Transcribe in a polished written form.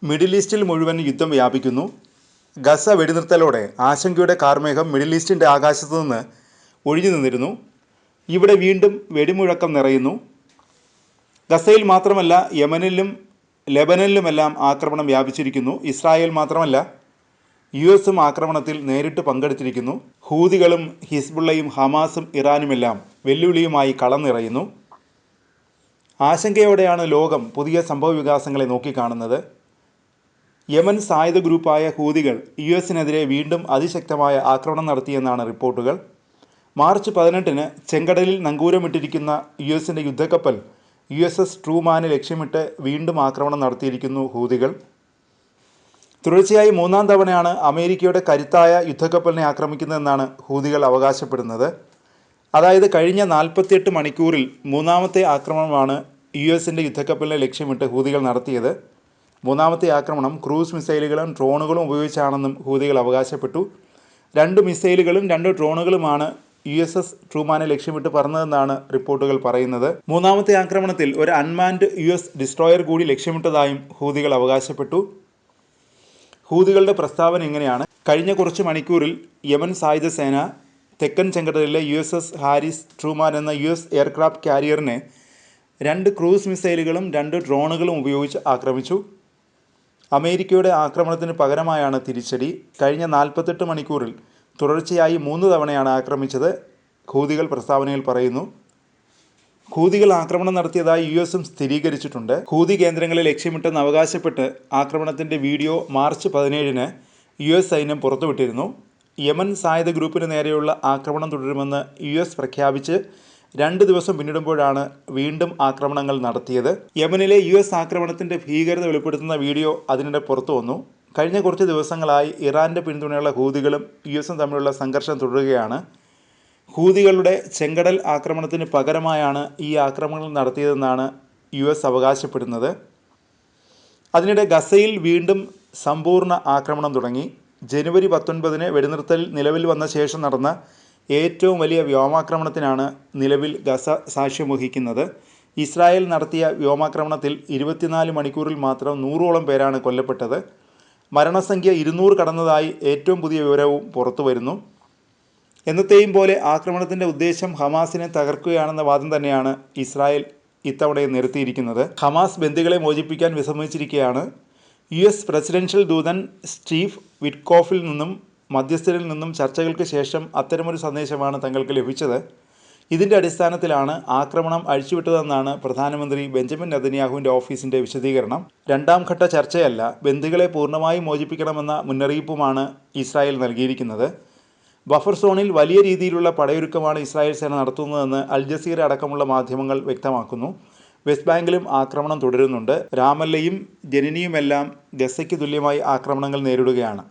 Middle ഈസ്റ്റിൽ മുഴുവൻ യുദ്ധം വ്യാപിക്കുന്നു. ഗസ വെടിനിർത്തലോടെ ആശങ്കയുടെ കാർമേഘം മിഡിൽ ഈസ്റ്റിൻ്റെ ആകാശത്തു നിന്ന് ഒഴിഞ്ഞു നിന്നിരുന്നു. ഇവിടെ വീണ്ടും വെടിമുഴക്കം നിറയുന്നു. ഗസയിൽ മാത്രമല്ല യമനിലും ലെബനനിലുമെല്ലാം ആക്രമണം വ്യാപിച്ചിരിക്കുന്നു. ഇസ്രായേൽ മാത്രമല്ല യുഎസും ആക്രമണത്തിൽ നേരിട്ട് പങ്കെടുത്തിരിക്കുന്നു. ഹൂതികളും ഹിസ്ബുള്ളയും ഹമാസും ഇറാനുമെല്ലാം വെല്ലുവിളിയുമായി കളം നിറയുന്നു. ആശങ്കയോടെയാണ് ലോകം പുതിയ സംഭവ വികാസങ്ങളെ നോക്കിക്കാണുന്നത്. യമൻ സായുധ ഗ്രൂപ്പായ ഹൂതികൾ യുഎസിനെതിരെ വീണ്ടും അതിശക്തമായ ആക്രമണം നടത്തിയെന്നാണ് റിപ്പോർട്ടുകൾ. മാർച്ച് 18-ന് ചെങ്കടലിൽ നങ്കൂരമിട്ടിരിക്കുന്ന യുഎസിൻ്റെ യുദ്ധക്കപ്പൽ USS ട്രൂമാനെ ലക്ഷ്യമിട്ട് വീണ്ടും ആക്രമണം നടത്തിയിരിക്കുന്നു ഹൂതികൾ. തുടർച്ചയായി 3-ാം തവണയാണ് അമേരിക്കയുടെ കരുത്തായ യുദ്ധക്കപ്പലിനെ ആക്രമിക്കുന്നതെന്നാണ് ഹൂതികൾ അവകാശപ്പെടുന്നത്. അതായത് കഴിഞ്ഞ 48 മണിക്കൂറിൽ 3-ാമത്തെ ആക്രമണമാണ് യുഎസിൻ്റെ യുദ്ധക്കപ്പലിനെ ലക്ഷ്യമിട്ട് ഹൂതികൾ നടത്തിയത്. 3-ാമത്തെ ആക്രമണം ക്രൂസ് മിസൈലുകളും ഡ്രോണുകളും ഉപയോഗിച്ചാണെന്നും ഹൂതികൾ അവകാശപ്പെട്ടു. 2 മിസൈലുകളും 2 ഡ്രോണുകളുമാണ് USS ട്രൂമാനെ ലക്ഷ്യമിട്ട് പറന്നതെന്നാണ് റിപ്പോർട്ടുകൾ പറയുന്നത്. 3-ാമത്തെ ആക്രമണത്തിൽ ഒരു അൺമാൻഡ് US ഡിസ്ട്രോയർ കൂടി ലക്ഷ്യമിട്ടതായും ഹൂതികൾ അവകാശപ്പെട്ടു. ഹൂതികളുടെ പ്രസ്താവന ഇങ്ങനെയാണ്: കഴിഞ്ഞ കുറച്ച് മണിക്കൂറിൽ യമൻ സായുധ സേന തെക്കൻ ചെങ്കടലിലെ USS ഹാരിസ് ട്രൂമാൻ എന്ന US എയർക്രാഫ്റ്റ് കാരിയറിനെ 2 ക്രൂസ് മിസൈലുകളും 2 ഡ്രോണുകളും ഉപയോഗിച്ച് ആക്രമിച്ചു. അമേരിക്കയുടെ ആക്രമണത്തിന് പകരമായാണ് തിരിച്ചടി. കഴിഞ്ഞ 48 മണിക്കൂറിൽ തുടർച്ചയായി 3 തവണയാണ് ആക്രമിച്ചത്, ഹൂതികൾ പ്രസ്താവനയിൽ പറയുന്നു. ഹൂതികൾ ആക്രമണം നടത്തിയതായി യുഎസും സ്ഥിരീകരിച്ചിട്ടുണ്ട്. ഹൂതി കേന്ദ്രങ്ങളെ ലക്ഷ്യമിട്ടെന്ന് അവകാശപ്പെട്ട് ആക്രമണത്തിൻ്റെ വീഡിയോ മാർച്ച് 17-ന് US സൈന്യം പുറത്തുവിട്ടിരുന്നു. യമൻ സായുധ ഗ്രൂപ്പിന് നേരെയുള്ള ആക്രമണം തുടരുമെന്ന് US പ്രഖ്യാപിച്ച് 2 ദിവസം പിന്നിടുമ്പോഴാണ് വീണ്ടും ആക്രമണങ്ങൾ നടത്തിയത്. യമനിലെ US ആക്രമണത്തിൻ്റെ ഭീകരത വെളിപ്പെടുത്തുന്ന വീഡിയോ അതിനിടെ പുറത്തു വന്നു. കഴിഞ്ഞ കുറച്ച് ദിവസങ്ങളായി ഇറാൻ്റെ പിന്തുണയുള്ള ഹൂതികളും യുഎസും തമ്മിലുള്ള സംഘർഷം തുടരുകയാണ്. ഹൂതികളുടെ ചെങ്കടൽ ആക്രമണത്തിന് പകരമായാണ് ഈ ആക്രമണങ്ങൾ നടത്തിയതെന്നാണ് US അവകാശപ്പെടുന്നത്. അതിനിടെ ഗസയിൽ വീണ്ടും സമ്പൂർണ്ണ ആക്രമണം തുടങ്ങി. ജനുവരി 19-ന് വെടിനിർത്തൽ നിലവിൽ വന്ന ശേഷം നടന്ന ഏറ്റവും വലിയ വ്യോമാക്രമണത്തിനാണ് നിലവിൽ ഗസ സാക്ഷ്യം വഹിക്കുന്നത്. ഇസ്രായേൽ നടത്തിയ വ്യോമാക്രമണത്തിൽ 24 മണിക്കൂറിൽ മാത്രം 100ഓളം പേരാണ് കൊല്ലപ്പെട്ടത്. മരണസംഖ്യ 200 കടന്നതായി ഏറ്റവും പുതിയ വിവരവും പുറത്തു വരുന്നു. എന്നത്തെയും പോലെ ആക്രമണത്തിൻ്റെ ഉദ്ദേശം ഹമാസിനെ തകർക്കുകയാണെന്ന വാദം തന്നെയാണ് ഇസ്രായേൽ ഇത്തവണയും നിരത്തിയിരിക്കുന്നത്. ഹമാസ് ബന്ദികളെ മോചിപ്പിക്കാൻ വിസമ്മതിച്ചിരിക്കുകയാണ്. US പ്രസിഡൻഷ്യൽ ദൂതൻ സ്റ്റീവ് വിറ്റ്കോഫിൽ നിന്നും മധ്യസ്ഥരിൽ നിന്നും ചർച്ചകൾക്ക് ശേഷം അത്തരമൊരു സന്ദേശമാണ് തങ്ങൾക്ക് ലഭിച്ചത്. ഇതിൻ്റെ അടിസ്ഥാനത്തിലാണ് ആക്രമണം അഴിച്ചുവിട്ടതെന്നാണ് പ്രധാനമന്ത്രി ബെഞ്ചമിൻ നെതന്യാഹുവിൻ്റെ ഓഫീസിൻ്റെ വിശദീകരണം. 2ാം ഘട്ട ചർച്ചയല്ല, ബന്ദികളെ പൂർണ്ണമായും മോചിപ്പിക്കണമെന്ന മുന്നറിയിപ്പുമാണ് ഇസ്രായേൽ നൽകിയിരിക്കുന്നത്. ബഫർ സോണിൽ വലിയ രീതിയിലുള്ള പടയൊരുക്കമാണ് ഇസ്രായേൽ സേന നടത്തുന്നതെന്ന് അൽ ജസീറ അടക്കമുള്ള മാധ്യമങ്ങൾ വ്യക്തമാക്കുന്നു. വെസ്റ്റ് ബാങ്കിലും ആക്രമണം തുടരുന്നുണ്ട്. രാമല്ലയും ജനിനിയുമെല്ലാം ഗസയ്ക്ക് തുല്യമായി ആക്രമണങ്ങൾ നേരിടുകയാണ്.